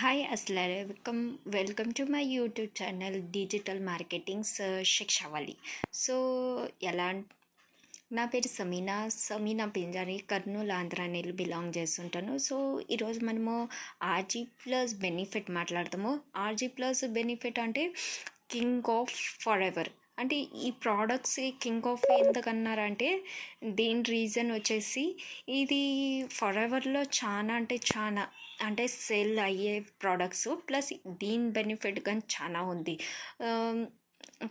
Hi అస్లారే welcome to my YouTube channel digital marketing శిక్షావళి. So ఎలా నా పేరు సమీనా పింజారి, కర్నూలు ఆంధ్ర అనేది బిలాంగ్ చేస్తుంటాను. సో ఈరోజు మనము ఆర్జీ ప్లస్ బెనిఫిట్ మాట్లాడతాము. ఆర్జీ ప్లస్ బెనిఫిట్ అంటే కింగ్ ఆఫ్ ఫర్ ఎవర్. అంటే ఈ ప్రోడక్ట్స్ కింగ్ ఆఫ్ ఎందుకన్నారంటే దీని రీజన్ వచ్చేసి ఇది ఫర్ ఎవర్లో చాలా అంటే సేల్ అయ్యే ప్రోడక్ట్స్, ప్లస్ దీని బెనిఫిట్ కానీ చాలా ఉంది.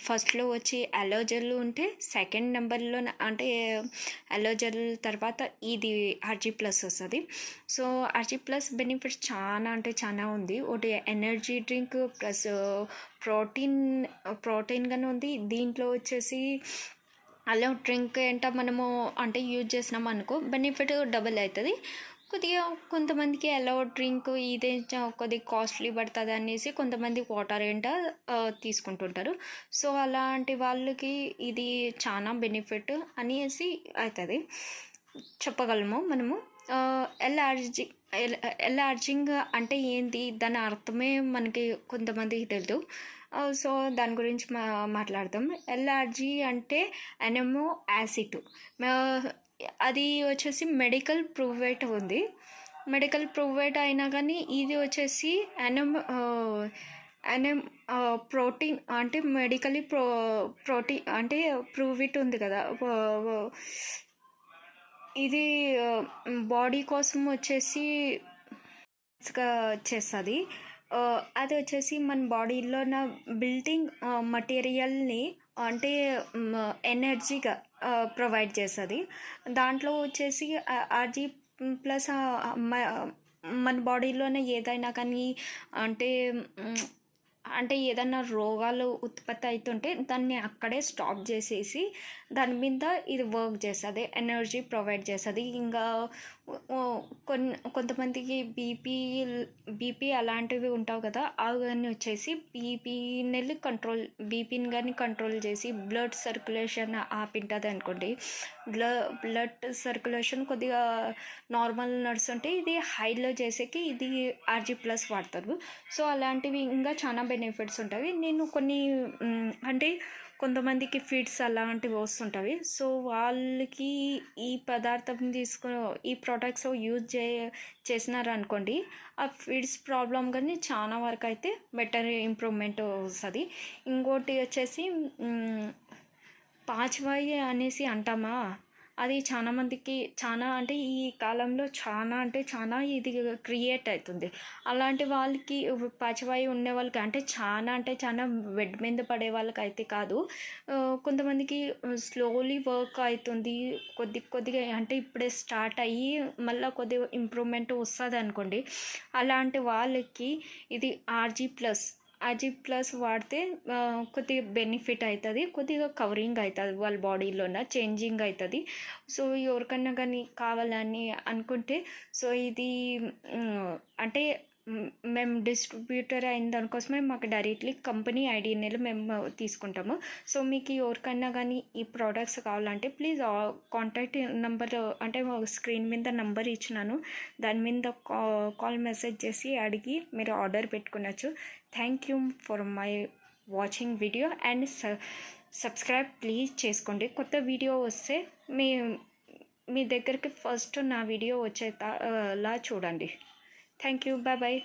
ఫస్ట్లో వచ్చి అలోజెల్ ఉంటే సెకండ్ నెంబర్లో అంటే అలోజెల్ తర్వాత ఇది ఆర్జీ ప్లస్ వస్తుంది. సో ఆర్జీ ప్లస్ బెనిఫిట్స్ చాలా ఉంది. ఒకటి ఎనర్జీ డ్రింక్ ప్లస్ ప్రోటీన్ కానీ ఉంది. దీంట్లో వచ్చేసి అలా డ్రింక్ ఏంటో మనము అంటే యూజ్ చేసినాం అనుకో బెనిఫిట్ డబుల్ అవుతుంది. కొద్దిగా కొంతమందికి అలో డ్రింక్ ఇదే కొద్దిగా కాస్ట్లీ పడుతుంది అనేసి కొంతమంది వాటర్ ఏంటో తీసుకుంటుంటారు. సో అలాంటి వాళ్ళకి ఇది చాలా బెనిఫిట్ అనేసి అవుతుంది చెప్పగలము మనము. ఎల్ఆర్జింగ్ అంటే ఏంటి, దాని అర్థమే మనకి కొంతమందికి తెలియదు. సో దాని గురించి మాట్లాడదాం. ఎల్ఆర్జీ అంటే ఎనమో యాసిడ్. అది వచ్చేసి మెడికల్ ప్రూవేట్ ఉంది. మెడికల్ ప్రూవేట్ అయినా కానీ ఇది వచ్చేసి ప్రోటీన్ అంటే మెడికలీ ప్రోటీన్ అంటే ప్రూవిట్ ఉంది కదా. ఇది బాడీ కోసం వచ్చేసి చేస్తుంది. అది వచ్చేసి మన బాడీలో ఉన్న బిల్డింగ్ మటీరియల్ని అంటే ఎనర్జీగా ప్రొవైడ్ చేస్తుంది. దాంట్లో వచ్చేసి ఆర్జీ ప్లస్ మన బాడీలోనే ఏదైనా కానీ అంటే ఏదైనా రోగాలు ఉత్పత్తి అవుతుంటే దాన్ని అక్కడే స్టాప్ చేసేసి దాని మీద ఇది వర్క్ చేస్తుంది, ఎనర్జీ ప్రొవైడ్ చేస్తుంది. ఇంకా కొంతమందికి బీపీ అలాంటివి ఉంటావు కదా, అవన్నీ వచ్చేసి బీపీని కానీ కంట్రోల్ చేసి బ్లడ్ సర్క్యులేషన్ ఆపింటుంది అనుకోండి. బ్లడ్ సర్క్యులేషన్ కొద్దిగా నార్మల్ నడుస్తుంటే ఇది హైలో చేసేకి ఇది ఆర్జీ ప్లస్ వాడతారు. సో అలాంటివి ఇంకా చాలా బెనిఫిట్స్ ఉంటాయి. నేను కొన్ని అంటే కొంతమందికి ఫిట్స్ అలాంటివి వస్తుంటాయి. సో వాళ్ళకి ఈ పదార్థం ఈ ప్రొడక్ట్స్ యూజ్ చేసినారు అనుకోండి, ఆ ఫిట్స్ ప్రాబ్లం కానీ చాలా వరకు అయితే బెటర్ ఇంప్రూవ్మెంట్ వస్తుంది. ఇంకోటి వచ్చేసి పాచివాయి అనేసి అంటామా, అది చాలామందికి అంటే ఈ కాలంలో చాలా ఇది క్రియేట్ అవుతుంది. అలాంటి వాళ్ళకి పాచివాయి ఉండే వాళ్ళకి అంటే చాలా బెడ్ మీద పడే వాళ్ళకి అయితే కాదు, కొంతమందికి స్లోలీ వర్క్ అవుతుంది. కొద్దిగా అంటే ఇప్పుడే స్టార్ట్ అయ్యి మళ్ళీ కొద్దిగా ఇంప్రూవ్మెంట్ వస్తుంది అనుకోండి. అలాంటి వాళ్ళకి ఇది ఆర్జీ ప్లస్ వాడితే కొద్దిగా బెనిఫిట్ అవుతుంది, కొద్దిగా కవరింగ్ అవుతుంది, వాళ్ళ బాడీలోన చేంజింగ్ అవుతుంది. సో ఎవరికన్నా కానీ కావాలని అనుకుంటే సో ఇది అంటే మేము డిస్ట్రిబ్యూటర్ అయిన దానికోసమే మాకు డైరెక్ట్లీ కంపెనీ ఐడిని మేము తీసుకుంటాము. సో మీకు ఎవరికైనా కానీ ఈ ప్రోడక్ట్స్ కావాలంటే ప్లీజ్ కాంటాక్ట్ నెంబర్ అంటే స్క్రీన్ మీద నెంబర్ ఇచ్చినాను, దాని మీద కాల్ మెసేజ్ చేసి అడిగి మీరు ఆర్డర్ పెట్టుకునచ్చు. Thank you for my watching video and subscribe please చేసుకోండి. కొత్త వీడియో వస్తే మీ దగ్గరికి ఫస్ట్ నా వీడియో వచ్చేలా చూడండి. Thank you, bye.